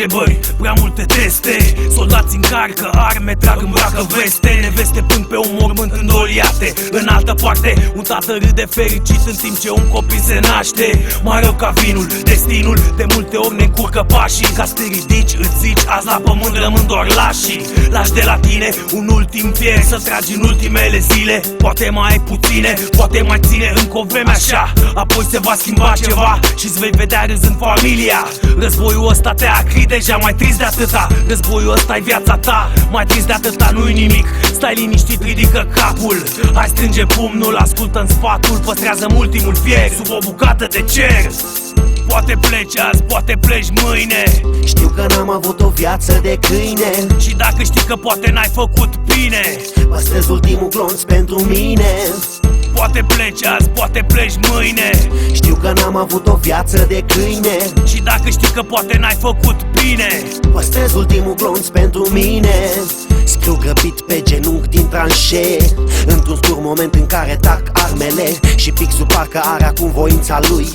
întrebări, prea multe teste. Soldați încarcă arme, trag, îmbracă veste. Neveste până pe un mormânt îndoliate. În altă parte, un tată râde fericit în timp ce un copil se naște. Mai rău ca vinul, destinul de multe ori ne încurcă pașii. Ca să te ridici, îți zici, azi la pământ rămân doar lașii. Lași de la tine un ultim fier să tragi în ultimele zile. Poate mai ai puține, poate mai ține încă o vreme așa. Apoi se va schimba ceva și-ți vei vedea râzând familia. Războiul ăsta te-a acrit deja, mai trist de atâta. Războiul ăsta e viața ta, mai trist de atâta nu-i nimic. Stai liniștit, ridică capul. Hai strânge pumnul, ascultă-n sfatul. Păstrează-mi ultimul fier sub o bucată de cer. Poate pleci azi, poate pleci mâine. Știu că n-am avut o viață de câine. Și dacă știi că poate n-ai făcut bine, păstrez ultimul glonț pentru mine. Poate pleci azi, poate pleci mâine. Știu că n-am avut o viață de câine. Și dacă știi că poate n-ai făcut bine, păstrez ultimul glonț pentru mine. Scriu grăbit pe genunchi din tranșee, într-un scurt moment în care tac armele. Și pixul parcă are acum voința lui,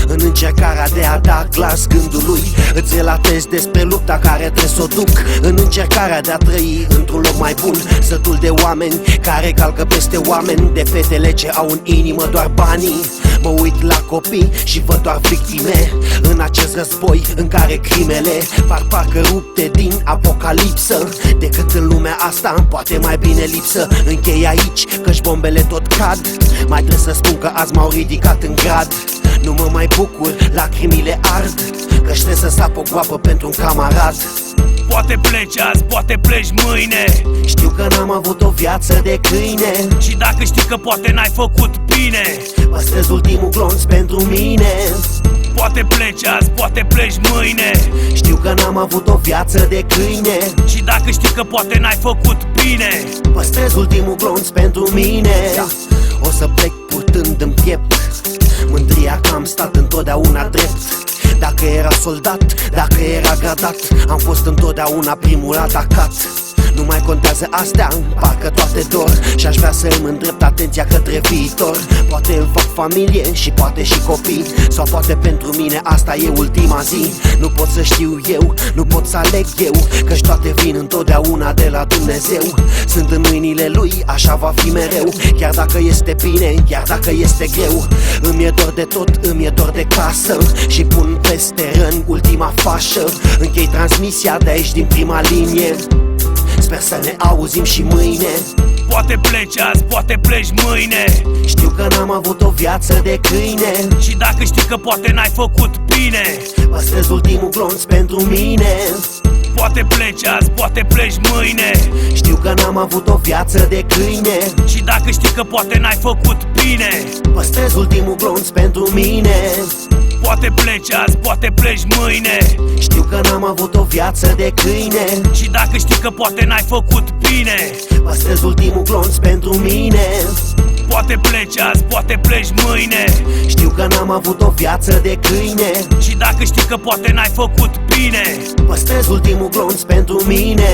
în încercarea de a da glas gândului. Îți relatez despre lupta care trebuie să o duc, în încercarea de a trăi într-un loc mai bun. Sătul de oameni care calcă peste oameni, de fetele ce au în inimă doar banii. Mă uit la copii și văd doar victime în acest război în care crimele par parcă rupte din apocalipsă. Decât în lumea asta, poate mai bine lipsă. Închei aici, căci bombele tot cad. Mai trebuie să spun că azi m-au ridicat în grad. Nu mă mai bucur, lacrimile ard, căci trebuie să sap o groapă pentru un camarad. Poate pleci azi, poate pleci mâine. Știu că n-am avut o viață de câine. Și dacă știi că poate n-ai făcut bine, păstrez ultimul glonț pentru mine. Poate pleci azi, poate pleci mâine. Știu că n-am avut o viață de câine. Și dacă știi că poate n-ai făcut bine, păstrez ultimul glonț pentru mine. O să plec purtând în piept mândria că am stat întotdeauna drept. Dacă era soldat, dacă era gradat, am fost întotdeauna primul atacat. Nu mai contează astea, parcă toate dor. Și-aș vrea să îmi îndrept atenția către viitor. Poate îmi fac familie și poate și copii, sau poate pentru mine asta e ultima zi. Nu pot să știu eu, nu pot să aleg eu, căci toate vin întotdeauna de la Dumnezeu. Sunt în mâinile Lui, așa va fi mereu. Chiar dacă este bine, chiar dacă este greu. Îmi e dor de tot, îmi e dor de casă și pun peste răni ultima fașă. Închei transmisia de aici din prima linie. Sper să ne auzim și mâine. Poate pleci azi, poate pleci mâine. Știu că n-am avut o viață de câine. Și dacă știi că poate n-ai făcut bine, păstrez ultimul glonț pentru mine. Poate pleci azi, poate pleci mâine. Știu că n-am avut o viață de câine. Și dacă știi că poate n-ai făcut bine, păstrez ultimul glonț pentru mine. Poate pleci azi, poate pleci mâine. Știu că n-am avut o viață de câine. Și dacă știi că poate n-ai făcut bine, păstrez ultimul glonț pentru mine. Poate pleci azi, poate pleci mâine. Știu că n-am avut o viață de câine. Și dacă știi că poate n-ai făcut bine, păstrez ultimul glonț pentru mine.